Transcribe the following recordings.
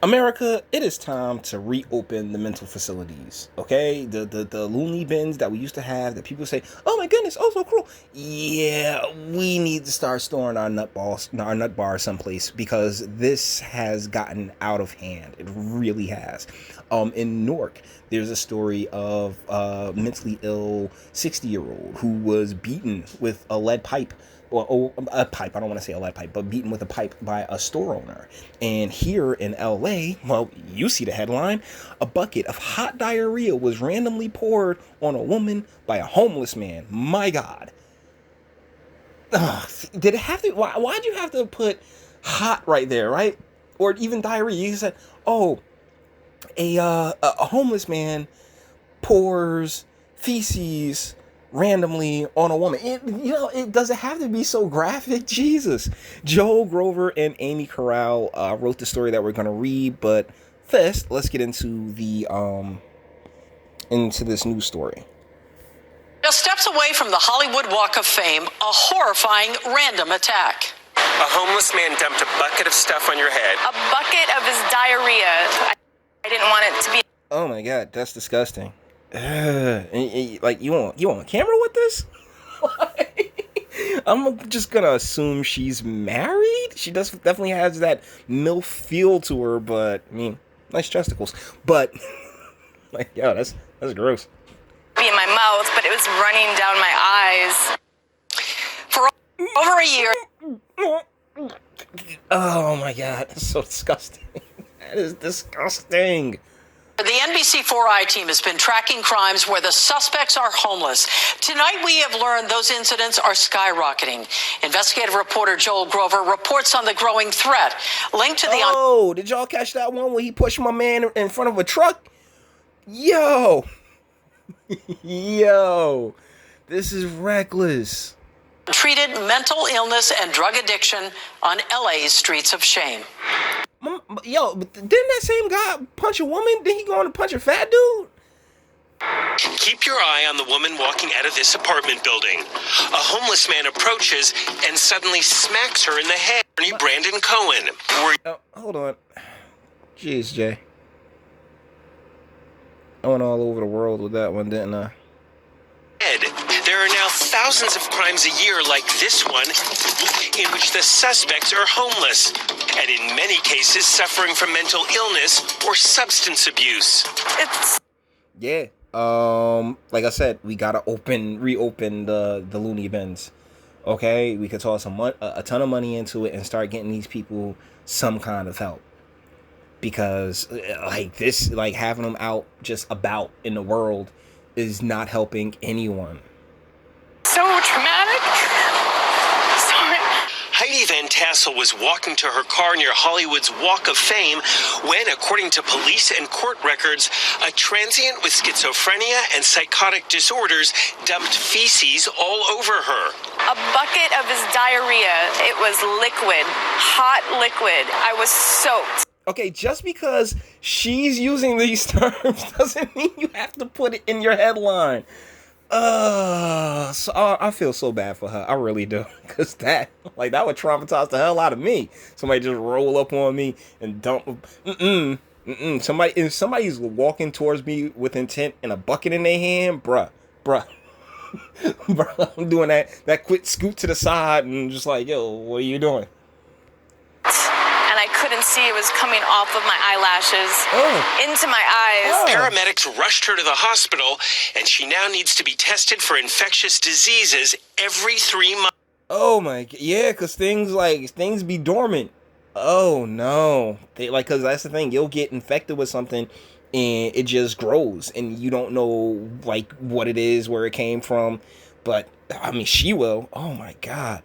America, it is time to reopen the mental facilities. Okay, the loony bins that we used to have that people say, "Oh my goodness, oh so cruel." Yeah, we need to start storing our nut bars someplace because this has gotten out of hand. It really has. In Newark, there's a story of a mentally ill 60-year-old who was beaten with a lead pipe, or a pipe. I don't want to say a lead pipe, but beaten with a pipe by a store owner. And here in LA, well, you see the headline: a bucket of hot diarrhea was randomly poured on a woman by a homeless man. My God. Ugh, did it have to? Why'd you have to put hot right there, right? Or even diarrhea? You said, oh, a homeless man pours feces randomly on a woman. It doesn't have to be so graphic. Jesus. Joel Grover and Amy Corral wrote the story that we're gonna read, but first, let's get into this news story. Just steps away from the Hollywood Walk of Fame, a horrifying random attack. A homeless man dumped a bucket of stuff on your head. A bucket of his diarrhea. I didn't want it to be. Oh my God, that's disgusting. Like you on camera with this? I'm just gonna assume she's married. She definitely has that MILF feel to her, but I mean, nice testicles. But like, yo, that's gross. Be in my mouth, but it was running down my eyes. For over a year. Oh my God, that's so disgusting. That is disgusting. The NBC4i team has been tracking crimes where the suspects are homeless. Tonight, we have learned those incidents are skyrocketing. Investigative reporter Joel Grover reports on the growing threat linked to the... Oh, did y'all catch that one where he pushed my man in front of a truck? Yo. Yo. This is reckless. Treated mental illness and drug addiction on LA's streets of shame. Yo, didn't that same guy punch a woman? Did he go on to punch a fat dude? Keep your eye on the woman walking out of this apartment building. A homeless man approaches and suddenly smacks her in the head. Brandon Cohen. Hold on. Jeez, Jay. I went all over the world with that one, didn't I? There are now thousands of crimes a year like this one in which the suspects are homeless and in many cases suffering from mental illness or substance abuse. Yeah. Like I said, we gotta reopen the loony bins. Okay, we could toss a ton of money into it and start getting these people some kind of help. Because like having them out just about in the world is not helping anyone. So traumatic. Sorry. Heidi Van Tassel was walking to her car near Hollywood's Walk of Fame when, according to police and court records, a transient with schizophrenia and psychotic disorders dumped feces all over her. A bucket of his diarrhea. It was liquid, hot liquid. I was soaked. Okay, just because she's using these terms doesn't mean you have to put it in your headline. I feel so bad for her. I really do. Because that would traumatize the hell out of me. Somebody just roll up on me and dump. If somebody's walking towards me with intent and a bucket in their hand, bruh. Bruh, I'm doing that quick scoot to the side and just like, yo, what are you doing? I couldn't see. It was coming off of my eyelashes into my eyes. Paramedics rushed her to the hospital, and she now needs to be tested for infectious diseases every 3 months. Oh my God, yeah, because things be dormant. Oh no, because that's the thing. You'll get infected with something, and it just grows, and you don't know what it is, where it came from. But I mean, she will. Oh my God.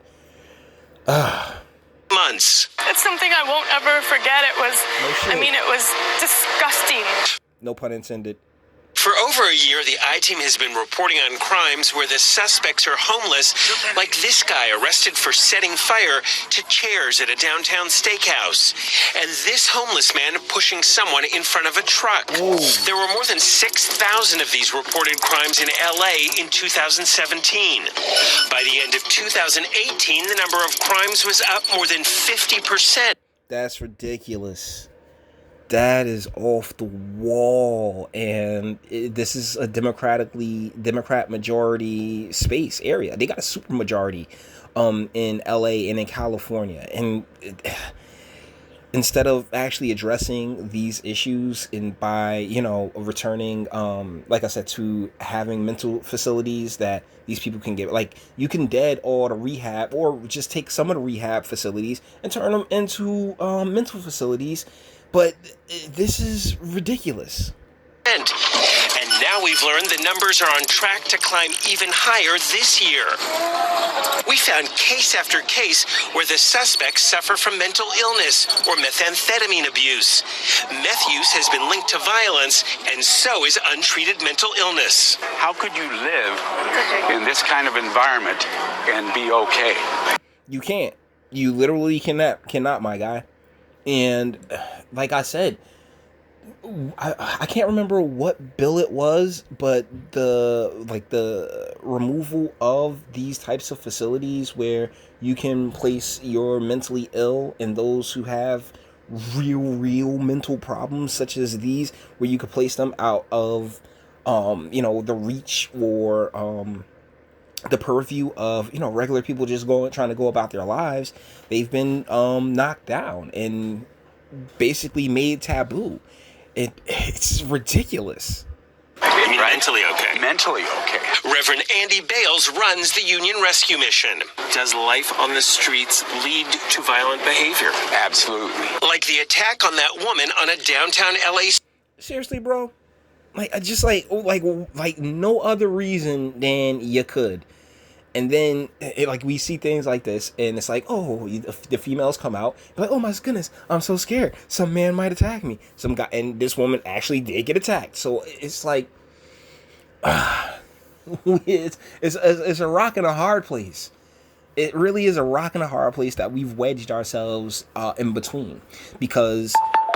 Months. It's something I won't ever forget. It was, it was disgusting. No pun intended. For over a year, the I-Team has been reporting on crimes where the suspects are homeless, like this guy arrested for setting fire to chairs at a downtown steakhouse, and this homeless man pushing someone in front of a truck. Ooh. There were more than 6,000 of these reported crimes in LA in 2017. By the end of 2018, the number of crimes was up more than 50%. That's ridiculous. That is off the wall, and this is a Democrat majority space area. They got a super majority in LA and in California, and instead of actually addressing these issues and by returning like I said, to having mental facilities that these people can get, like, you can dead all the rehab, or just take some of the rehab facilities and turn them into mental facilities. But this is ridiculous. And now we've learned the numbers are on track to climb even higher this year. We found case after case where the suspects suffer from mental illness or methamphetamine abuse. Meth use has been linked to violence, and so is untreated mental illness. How could you live in this kind of environment and be okay? You can't. You literally cannot, my guy. And like I said, I can't remember what bill it was, but the removal of these types of facilities where you can place your mentally ill and those who have real mental problems such as these, where you could place them out of the reach or the purview of regular people just trying to go about their lives. They've been knocked down and basically made taboo. It's ridiculous. You mean mentally okay? Mentally okay. Reverend Andy Bales runs the Union Rescue Mission. Does life on the streets lead to violent behavior? Absolutely. Like the attack on that woman on a downtown LA. Seriously, bro? Like no other reason than you could. And then we see things like this, and it's like, oh, the females come out, like, oh my goodness, I'm so scared, some man might attack me, some guy, and this woman actually did get attacked. So it's like, it's a rock and a hard place. It really is a rock and a hard place that we've wedged ourselves in between, because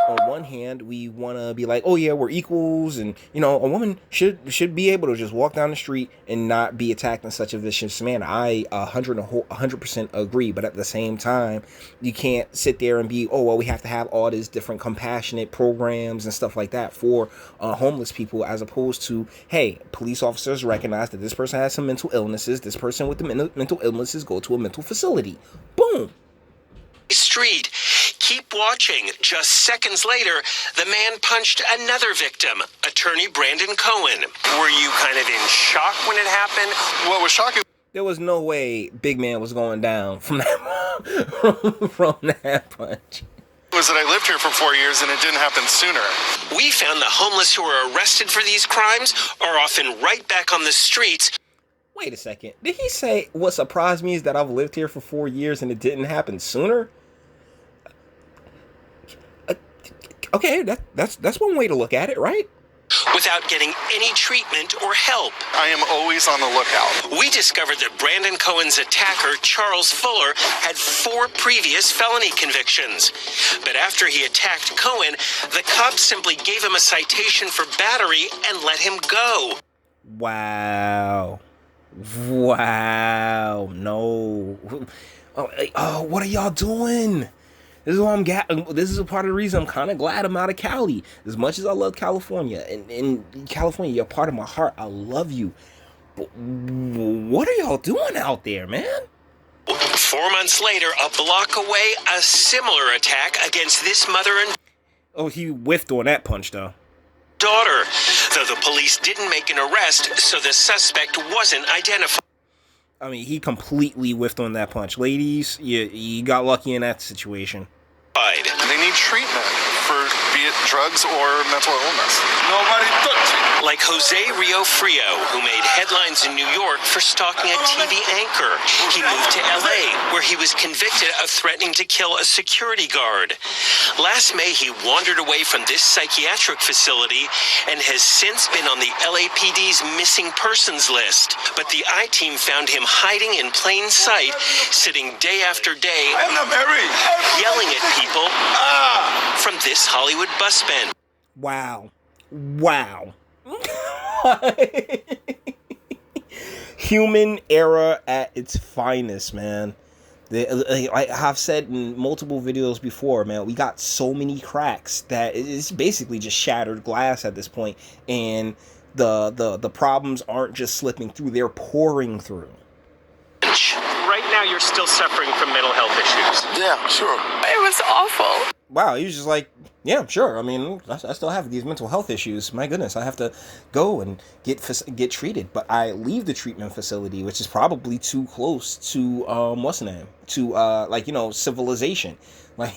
on one hand, we want to be like, oh yeah, we're equals, and a woman should be able to just walk down the street and not be attacked in such a vicious manner. I 100% agree, but at the same time, you can't sit there and be, oh well, we have to have all these different compassionate programs and stuff like that for homeless people, as opposed to, hey, police officers recognize that this person has some mental illnesses. This person with the mental illnesses go to a mental facility. Boom. Street. Keep watching. Just seconds later, the man punched another victim, attorney Brandon Cohen. Were you kind of in shock when it happened? What was shocking? There was no way Big Man was going down from that from that punch. Was that I lived here for 4 years and it didn't happen sooner. We found the homeless who are arrested for these crimes are often right back on the streets. Wait a second. Did he say what surprised me is that I've lived here for 4 years and it didn't happen sooner? Okay, that's one way to look at it, right? Without getting any treatment or help. I am always on the lookout. We discovered that Brandon Cohen's attacker, Charles Fuller, had 4 previous felony convictions. But after he attacked Cohen, the cops simply gave him a citation for battery and let him go. Wow. No. Oh, what are y'all doing? This is a part of the reason I'm kind of glad I'm out of Cali. As much as I love California, and in California, you're part of my heart. I love you. But what are y'all doing out there, man? 4 months later, a block away, a similar attack against this mother and Oh, he whiffed on that punch, though. Daughter, though the police didn't make an arrest, so the suspect wasn't identified. I mean, he completely whiffed on that punch. Ladies, you got lucky in that situation. They need treatment for be it drugs or mental illness. Nobody touched it. Like Jose Rio Frio, who made headlines in New York for stalking a TV anchor. He moved to LA, where he was convicted of threatening to kill a security guard. Last May, he wandered away from this psychiatric facility and has since been on the LAPD's missing persons list. But the I-Team found him hiding in plain sight, sitting day after day, I'm not married. yelling at people from this Hollywood bus bend. Wow. Human error at its finest, man. Like I've said in multiple videos before, man, we got so many cracks that it's basically just shattered glass at this point, and the problems aren't just slipping through; they're pouring through. Right now, you're still suffering from mental health issues. Yeah, sure. It was awful. Wow, he was just like, yeah, sure. I mean, I still have these mental health issues. My goodness, I have to go and get treated. But I leave the treatment facility, which is probably too close to what's the name? To like, you know, civilization. Like,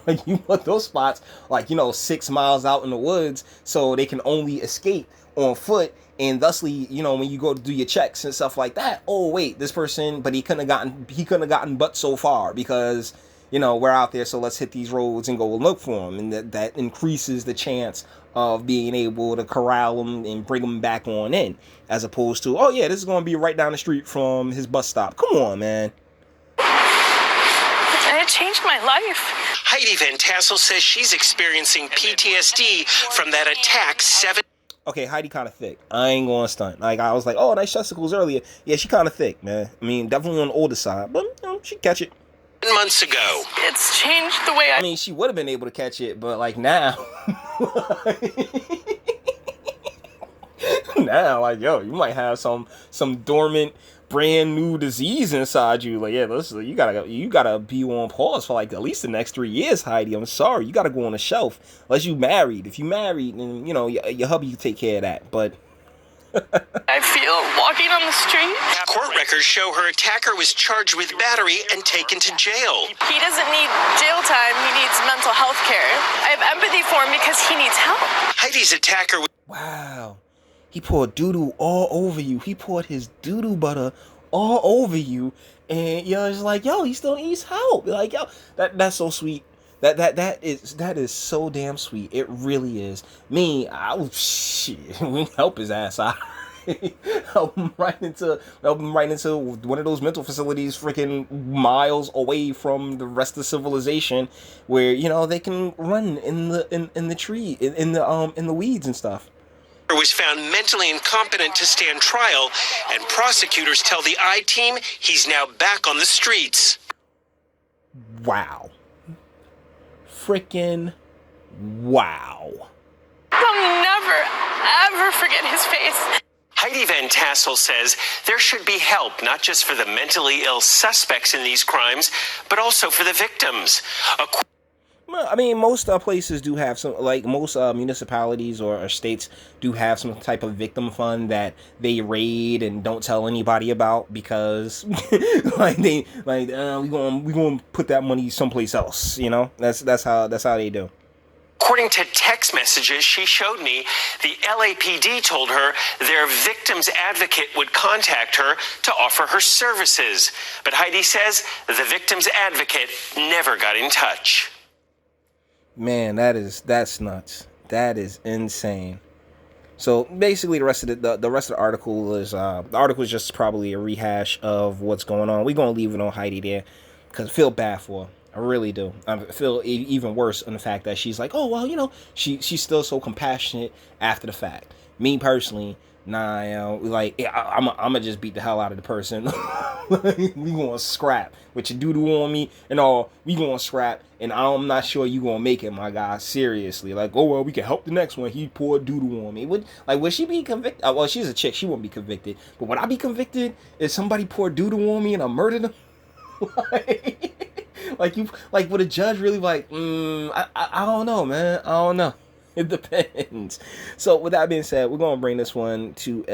like you put those spots like, you know, 6 miles out in the woods, so they can only escape on foot. And thusly, you know, when you go to do your checks and stuff like that, oh wait, this person, but he couldn't have gotten but so far because, you know, we're out there, so let's hit these roads and go look for them. And that increases the chance of being able to corral them and bring them back on in, as opposed to, oh yeah, this is going to be right down the street from his bus stop. Come on, man. And it changed my life. Heidi Van Tassel says she's experiencing PTSD from that attack Okay, Heidi kind of thick. I ain't going to stunt. Like, I was like, oh, nice testicles earlier. Yeah, she kind of thick, man. I mean, definitely on the older side, but, you know, she catch it. months ago. It's changed the way I mean, she would have been able to catch it, but like now, now, like, yo, you might have some dormant, brand new disease inside you. Like, yeah, listen, you gotta be on pause for like at least the next 3 years, Heidi. I'm sorry, you gotta go on the shelf unless you married. If you married, then you know your hubby can take care of that. But I feel walking on the street. Court records show her attacker was charged with battery and taken to jail. He doesn't need jail time, he needs mental health care. I have empathy for him because he needs help. Heidi's attacker was wow, he poured doo-doo all over you. He poured his doo-doo butter all over you, and you're just like, yo, he still needs help. Like, yo, that's so sweet. That is so damn sweet. It really is. Me, shit, help his ass out. help him right into one of those mental facilities freaking miles away from the rest of civilization, where, you know, they can run in the tree, in the weeds and stuff. Was found mentally incompetent to stand trial, and prosecutors tell the I-Team he's now back on the streets. Wow. Freaking wow. I'll never, ever forget his face. Heidi Van Tassel says there should be help, not just for the mentally ill suspects in these crimes, but also for the victims. Well, I mean, most places do have some, like most municipalities or states do have some type of victim fund that they raid and don't tell anybody about because, like we gonna put that money someplace else. You know, that's how they do. According to text messages she showed me, the LAPD told her their victim's advocate would contact her to offer her services. But Heidi says the victim's advocate never got in touch. Man, that's nuts. That is insane. So basically, the rest of the article is the article is just probably a rehash of what's going on. We're gonna leave it on Heidi there because I feel bad for her. I really do. I feel even worse on the fact that she's like, oh well, you know, she's still so compassionate after the fact. Me personally, nah, you know, like I'm gonna just beat the hell out of the person. We gonna scrap with your doo-doo on me and all. We gonna scrap, and I'm not sure you gonna make it, my guy. Seriously, like, oh well, we can help the next one. He poured doo-doo on me. Would she be convicted? Well, she's a chick. She won't be convicted. But would I be convicted if somebody poured doo-doo on me and I murdered them? like would a judge really like? I don't know, man. I don't know. It depends. So with that being said, we're gonna bring this one to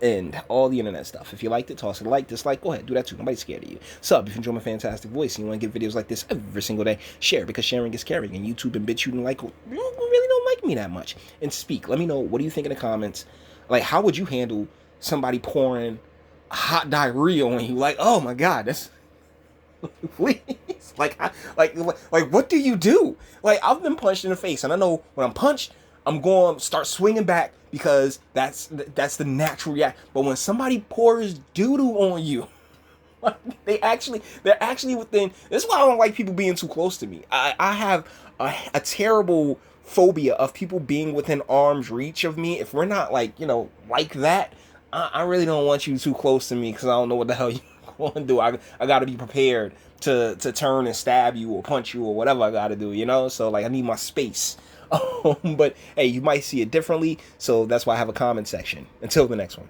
end. All the internet stuff. If you liked it, toss it a like, dislike, go ahead, do that too. Nobody's scared of you. Sub if you enjoy my fantastic voice and you want to get videos like this every single day. Share because sharing is caring. And YouTube and BitChute and like really don't like me that much. And speak. Let me know, what do you think in the comments? Like, how would you handle somebody pouring hot diarrhea on you? Like, oh my god, that's please. Like what do you do? Like, I've been punched in the face, and I know when I'm punched, I'm going to start swinging back because that's the natural reaction. But when somebody pours doo-doo on you, they're actually within. This is why I don't like people being too close to me. I have a terrible phobia of people being within arm's reach of me. If we're not like, you know, like that, I really don't want you too close to me because I don't know what the hell you're gonna do? I gotta be prepared to turn and stab you or punch you or whatever I gotta do, you know? So like I need my space. But hey, you might see it differently, so that's why I have a comment section. Until the next one.